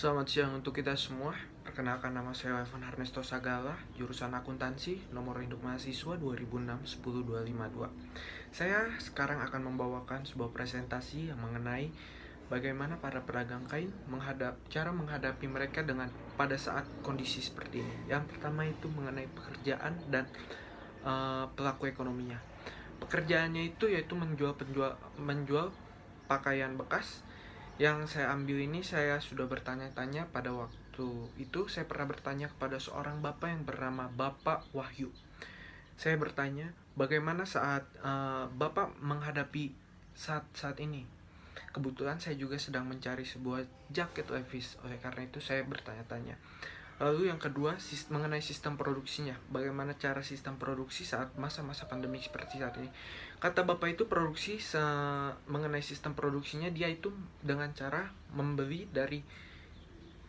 Selamat siang untuk kita semua. Perkenalkan, nama saya Evan Ernesto Sagala, jurusan akuntansi, nomor induk mahasiswa 2006-10252. Saya sekarang akan membawakan sebuah presentasi yang mengenai bagaimana para pedagang kain cara menghadapi mereka dengan pada saat kondisi seperti ini. Yang pertama itu mengenai pekerjaan dan pelaku ekonominya. Pekerjaannya itu yaitu menjual pakaian bekas. Yang saya ambil ini, saya sudah bertanya-tanya pada waktu itu. Saya pernah bertanya kepada seorang bapak yang bernama Bapak Wahyu. Saya bertanya bagaimana saat bapak menghadapi saat ini. Kebetulan saya juga sedang mencari sebuah jaket levis, oleh karena itu saya bertanya-tanya. Lalu yang kedua, mengenai sistem produksinya. Bagaimana cara sistem produksi saat masa-masa pandemi seperti saat ini. Kata bapak itu mengenai sistem produksinya, dia itu dengan cara membeli dari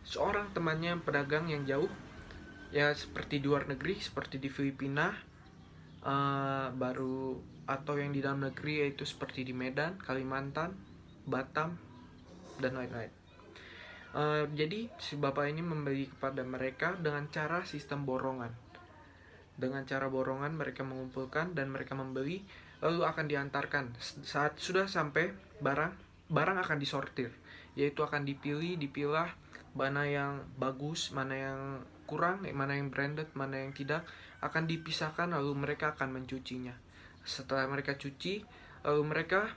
seorang temannya pedagang yang jauh, ya seperti di luar negeri, seperti di Filipina, baru atau yang di dalam negeri yaitu seperti di Medan, Kalimantan, Batam, dan lain-lain. Jadi si bapak ini membeli kepada mereka dengan cara sistem borongan. Dengan cara borongan mereka mengumpulkan dan mereka membeli, lalu akan diantarkan. Saat sudah sampai barang akan disortir, yaitu akan dipilah mana yang bagus, mana yang kurang, mana yang branded, mana yang tidak, akan dipisahkan lalu mereka akan mencucinya. Setelah mereka cuci, lalu mereka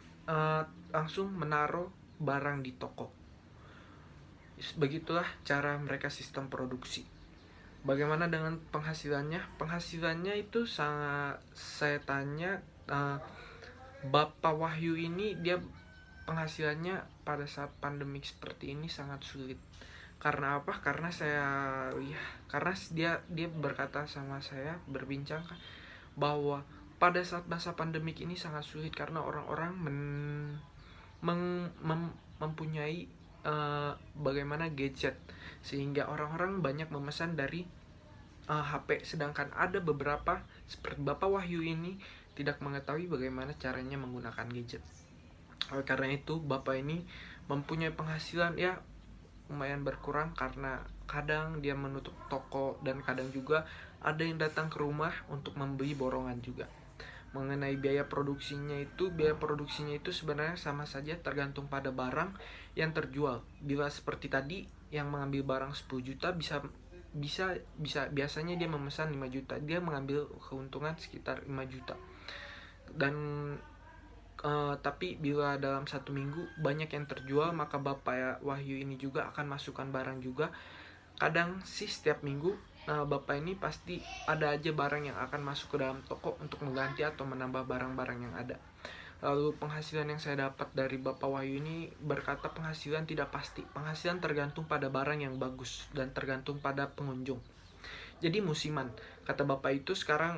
langsung menaruh barang di toko. Begitulah cara mereka sistem produksi. Bagaimana dengan penghasilannya? Penghasilannya itu sangat, saya tanya Bapak Wahyu ini, dia penghasilannya pada saat pandemik seperti ini sangat sulit. Karena apa? Karena dia berkata sama saya, berbincang bahwa pada saat masa pandemik ini sangat sulit karena orang-orang mempunyai bagaimana gadget, sehingga orang-orang banyak memesan dari HP, sedangkan ada beberapa seperti Bapak Wahyu ini tidak mengetahui bagaimana caranya menggunakan gadget. Oleh karena itu Bapak ini mempunyai penghasilan ya lumayan berkurang, karena kadang dia menutup toko dan kadang juga ada yang datang ke rumah untuk membeli borongan juga. Mengenai biaya produksinya itu sebenarnya sama saja, tergantung pada barang yang terjual. Bila seperti tadi yang mengambil barang 10 juta biasanya dia memesan 5 juta, dia mengambil keuntungan sekitar 5 juta. Dan tapi bila dalam satu minggu banyak yang terjual, maka Bapak Wahyu ini juga akan masukkan barang juga. Kadang sih setiap minggu Bapak ini pasti ada aja barang yang akan masuk ke dalam toko untuk mengganti atau menambah barang-barang yang ada. Lalu penghasilan yang saya dapat dari Bapak Wahyu ini berkata penghasilan tidak pasti. Penghasilan tergantung pada barang yang bagus dan tergantung pada pengunjung. Jadi musiman, kata Bapak itu sekarang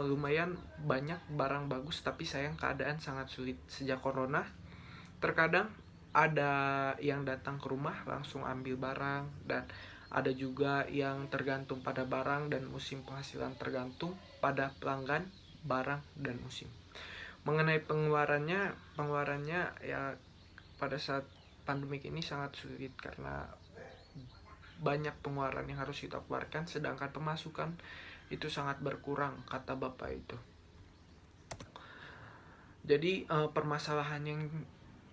lumayan banyak barang bagus, tapi sayang keadaan sangat sulit. Sejak corona, terkadang ada yang datang ke rumah langsung ambil barang, dan ada juga yang tergantung pada barang dan musim. Penghasilan tergantung pada pelanggan, barang, dan musim. Mengenai pengeluarannya ya pada saat pandemik ini sangat sulit karena banyak pengeluaran yang harus kita keluarkan, sedangkan pemasukan itu sangat berkurang, kata Bapak itu. Jadi permasalahan yang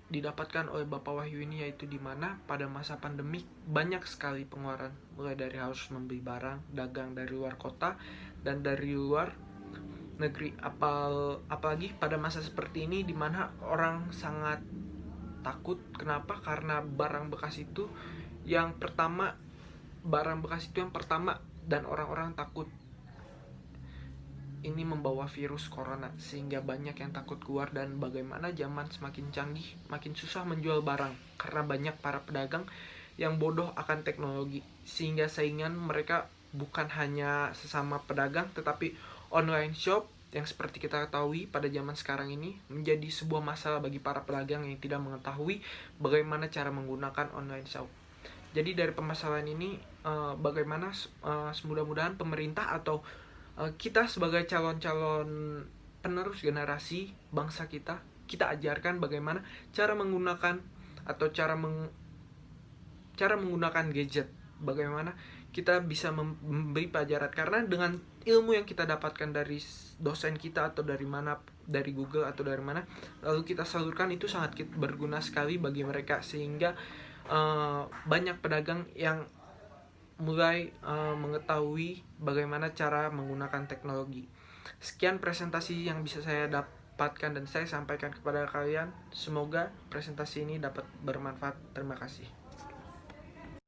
didapatkan oleh Bapak Wahyu ini yaitu dimana pada masa pandemik banyak sekali pengeluaran, mulai dari harus membeli barang, dagang dari luar kota dan dari luar negeri. Apalagi pada masa seperti ini dimana orang sangat takut. Kenapa? Karena barang bekas itu yang pertama dan orang-orang takut ini membawa virus corona, sehingga banyak yang takut keluar. Dan bagaimana zaman semakin canggih, makin susah menjual barang karena banyak para pedagang yang bodoh akan teknologi, sehingga saingan mereka bukan hanya sesama pedagang tetapi online shop yang seperti kita ketahui pada zaman sekarang ini menjadi sebuah masalah bagi para pedagang yang tidak mengetahui bagaimana cara menggunakan online shop. Jadi dari permasalahan ini bagaimana semudah-mudahan pemerintah atau kita sebagai calon-calon penerus generasi bangsa kita ajarkan bagaimana cara menggunakan atau cara cara menggunakan gadget, bagaimana kita bisa memberi pelajaran, karena dengan ilmu yang kita dapatkan dari dosen kita atau dari mana, dari Google atau dari mana, lalu kita salurkan, itu sangat berguna sekali bagi mereka, sehingga banyak pedagang yang mulai mengetahui bagaimana cara menggunakan teknologi. Sekian presentasi yang bisa saya dapatkan dan saya sampaikan kepada kalian. Semoga presentasi ini dapat bermanfaat. Terima kasih.